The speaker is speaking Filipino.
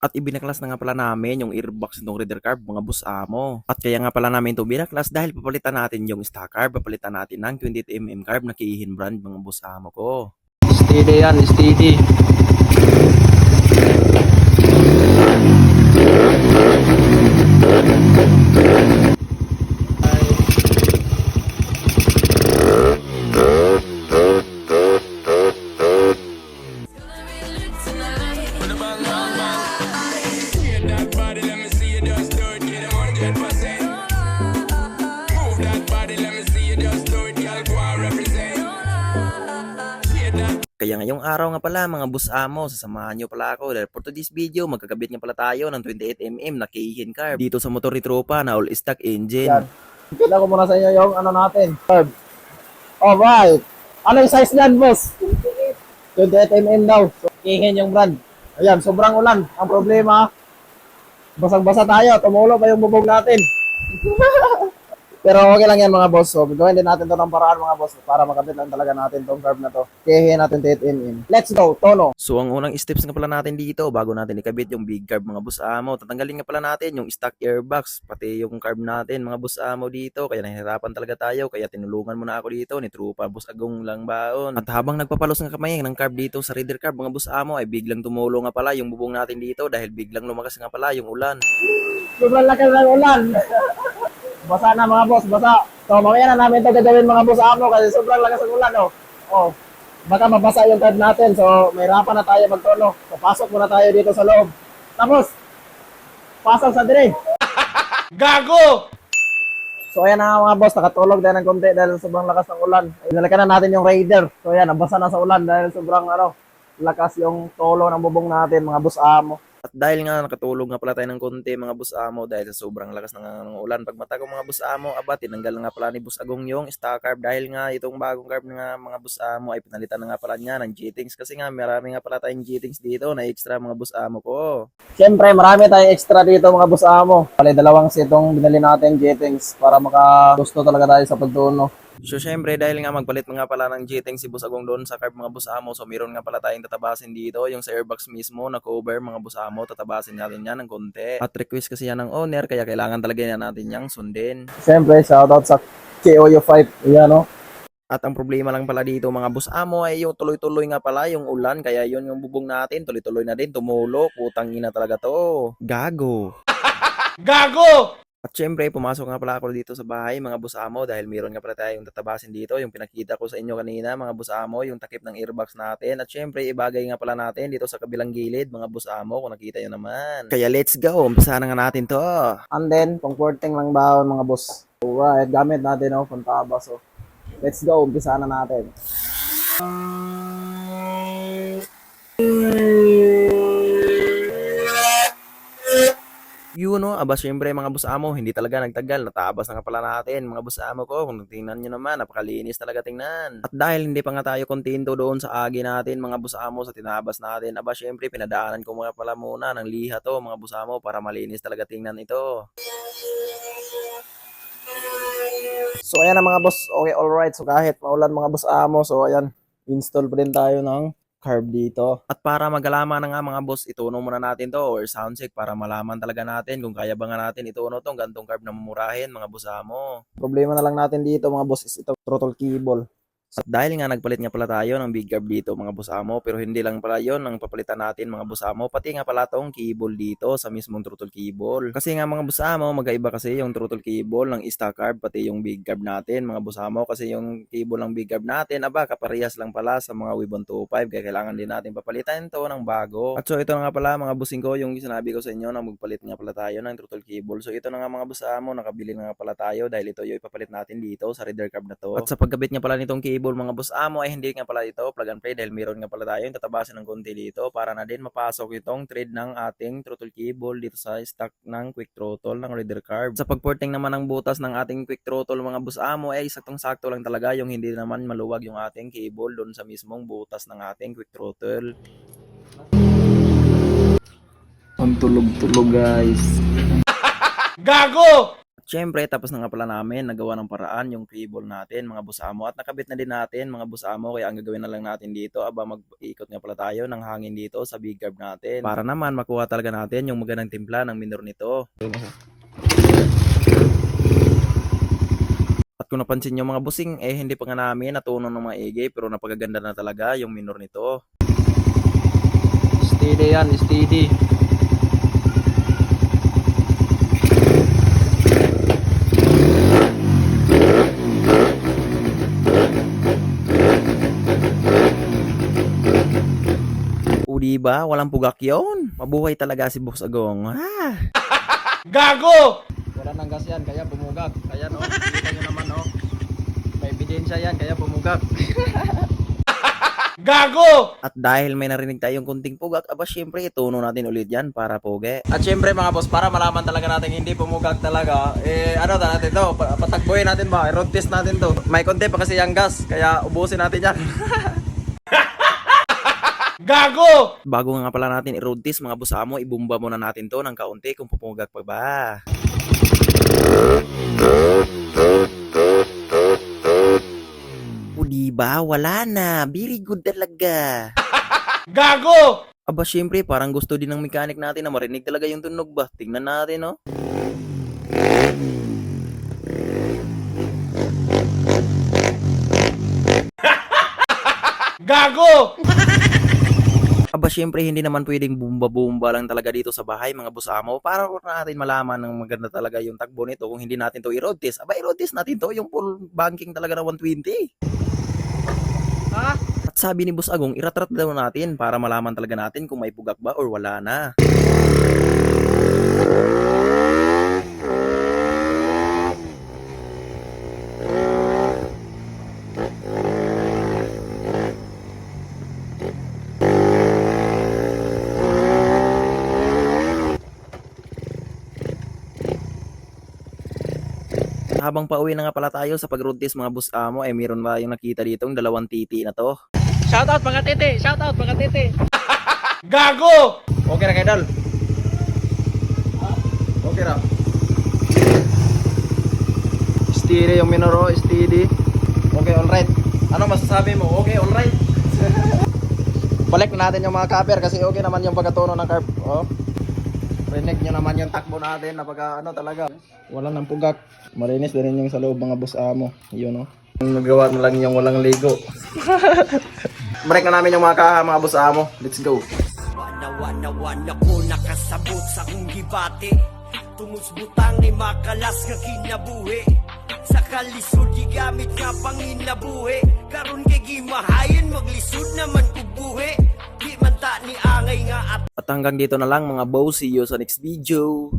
At ibinaklas na nga pala namin yung earbox ng reader carb mga boss amo. At kaya nga pala namin ito binaklas dahil papalitan natin yung stock carb, papalitan natin ng 28mm carb na Kihin brand mga boss amo ko. Steady yan, steady. Kaya ngayong araw nga pala mga boss amo, sasamahan nyo pala ako dahil for today's video magkakabit nga pala tayo ng 28mm na Kihin carb dito sa motor ni Tropa na all stock engine. Yan. Kita ko muna sa inyo yung ano natin. Curb. Alright. Ano yung size niyan, boss? 28mm daw. So, Kihin yung brand. Ayan, sobrang ulan. Ang problema, basang-basa tayo. Tumulo pa yung bubog natin. Pero okay lang yan mga boss. So, gawin din natin to ng paraan mga boss para makabit lang talaga natin tong curb na to. Kihin natin 28mm. Let's go, tono. So ang unang steps nga pala natin dito bago natin ikabit yung big carb mga boss amo, tatanggalin nga pala natin yung stock airbox pati yung carb natin mga boss amo dito. Kaya nahihirapan talaga tayo kaya tinulungan muna ako dito ni Trupa Boss Agong lang baon. At habang nagpapalos ng kamay ng carb dito sa reader carb mga boss amo ay biglang tumulo nga pala yung bubong natin dito dahil biglang lumakas nga pala yung ulan. Sobrang lakas ng ulan. Basa na mga boss, basa. So mamaya na namin ito gagawin mga boss amo kasi sobrang lakas ng ulan. Oh, baka mabasa yung card natin. So may hirapan na tayo magtono. So pasok muna tayo dito sa loob. Tapos, pasok sa dire. Gago! So ayan na nga mga boss, nakatulog din ng konti dahil sobrang lakas ng ulan. Inalakan na natin yung Raider. So ayan, nabasa na sa ulan dahil sobrang lakas yung tolo ng bubong natin mga boss amo. At dahil nga nakatulog nga pala tayo ng konti mga boss amo dahil sa sobrang lakas ng ulan pag mata ko mga boss amo aba tinanggal na nga pala ni Boss Agong yung stock carb dahil nga itong bagong carb nga mga boss amo ay pinalitan na nga pala niya ng G-Tings kasi nga marami nga pala tayong G-Tings dito na extra mga boss amo ko. Siyempre, marami tayong extra dito mga boss amo. Bali, dalawang setong binili natin G-Tings para makagusto talaga tayo sa pagtuno. So syempre dahil nga magpalit nga pala ng G-Tings si Boss Agong doon sa carb mga boss amo so meron nga pala tayong tatabasin dito yung sa airbox mismo na cover mga boss amo tatabasin natin yan ng konti. At request kasi yan ng owner kaya kailangan talaga yan natin yang sundin. Siyempre, shoutout sa KOU5. Ayan, no? At ang problema lang pala dito mga boss amo ay yung tuloy-tuloy nga pala yung ulan kaya yun yung bubong natin tuloy-tuloy na din tumulo putang ina talaga to. Gago. Gago! At syempre pumasok nga pala ako dito sa bahay mga boss amo dahil meron nga pala tayong tatabasin dito yung pinakita ko sa inyo kanina mga boss amo yung takip ng earbox natin at syempre ibagay nga pala natin dito sa kabilang gilid mga boss amo kung nakita nyo naman. Kaya let's go, umpisa na nga natin to. And then, comforting lang ba mga boss? Alright, gamit natin, pantabas. So, let's go, umpisa na natin. Yun no, aba syempre mga boss amo, hindi talaga nagtagal, natabas na nga pala natin mga boss amo ko, kung tingnan nyo naman, napakalinis talaga tingnan. At dahil hindi pa nga tayo kontento doon sa agi natin mga boss amo sa tinabas natin, aba syempre pinadaanan ko mga pala muna ng liha to mga boss amo para malinis talaga tingnan ito. So, ayan na mga boss. Okay, alright. So, kahit maulan mga boss amo, so ayan, install pa din tayo ng carb dito. At para magalaman na nga mga boss, ituno muna natin to or sound check para malaman talaga natin kung kaya ba nga natin ituno tong gantong carb na mumurahin mga boss amo. Problema na lang natin dito mga boss is ito, throttle cable. At dahil nga nagpalit nga pala tayo ng big carb dito mga boss amo, pero hindi lang pala yon ang papalitan natin mga boss amo, pati nga pala tong cable dito sa mismong throttle cable. Kasi nga mga boss amo, magkaiba kasi yung throttle cable ng stock carb pati yung big carb natin mga boss amo, kasi yung cable ng big carb natin aba kaparehas lang pala sa mga Webon 25 kaya kailangan din natin papalitan ito ng bago. At so ito na nga pala mga bossing ko yung sinabi ko sa inyo na magpalit nga pala tayo ng throttle cable. So ito na nga mga boss amo, nakabili na nga pala tayo dahil ito yung ipapalit natin dito sa reader carb na to. At sa pagkabit nga pala nitong cable mga boss amo ay hindi nga pala ito plug and play dahil meron nga pala tayong tatabasan ng konti dito para na din mapasok itong thread ng ating throttle cable dito sa stock ng quick throttle ng reader carb. Sa pagporting naman ng butas ng ating quick throttle mga boss amo ay saktong-sakto lang talaga yung hindi naman maluwag yung ating cable doon sa mismong butas ng ating quick throttle. Ang tulog-tulog guys. Gago! Syempre, tapos na nga pala namin nagawa ng paraan yung cable natin mga boss amo at nakabit na din natin mga boss amo kaya ang gagawin na lang natin dito mag-ikot nga pala tayo ng hangin dito sa big curve natin para naman makuha talaga natin yung magandang timpla ng minor nito. At kung napansin nyo mga busing, hindi pa nga namin natunon ng maigi pero napagaganda na talaga yung minor nito. Steady yan, steady. O diba, walang pugak yon. Mabuhay talaga si Boss Agong. Ha? Gago! Wala nang gas yan, kaya bumugak. Kaya no, kita nyo naman no. May ebidensya yan, kaya bumugak. Gago! At dahil may narinig tayong kunting pugak, syempre ituno natin ulit yan para poge. At syempre mga boss, para malaman talaga natin hindi pumugak talaga, ano natin to, patakbuhin natin ba, road test natin to. May konti pa kasi yung gas, kaya ubusin natin yan. Gago! Bago nga pala natin i-road test mga boss amo, ibumba muna natin to ng kaunti kung pupugak pa ba. O diba, wala na. Very good talaga. Gago! Syempre, parang gusto din ng mechanic natin na marinig talaga yung tunog ba. Tingnan natin, no? Gago! Syempre, hindi naman pwedeng bumba-bumba lang talaga dito sa bahay, mga boss amo. Para natin malaman ng maganda talaga yung takbo nito kung hindi natin to i-road test. I-road test natin to, yung full banking talaga na 120. Ha? At sabi ni Boss Agong, iratrat daw natin para malaman talaga natin kung may pugak ba or wala na. Habang pauwi na nga pala tayo sa pag-road test mga boss amo, meron ba yung nakita dito yung dalawang titi na to? Shoutout mga titi! Shoutout mga titi! Gago! Okay na kayo, Dol? Okay na. Steady yung minoro, steady. Okay, alright. Ano masasabi mo? Okay, alright. Balik na natin yung mga cover kasi okay naman yung pagkatuno ng curve. Oh. Rinig nyo naman yung takbo natin na pagka ano talaga. Wala nang pugak. Marinis din yung sa loob mga boss amo. Yun oh. Nagawa na lang yung walang ligo. Break na namin yung mga kaha mga boss amo. Let's go. Wanawan ako nakasabot sa kong gibate. Tumusbutang ni makalas nga kinabuhi. Sa kalisod gigamit nga panginabuhi. Karon kay gimahayon maglisod naman kubuhi. Di man ta ni angay nga at At hanggang dito na lang mga boss, see you sa next video.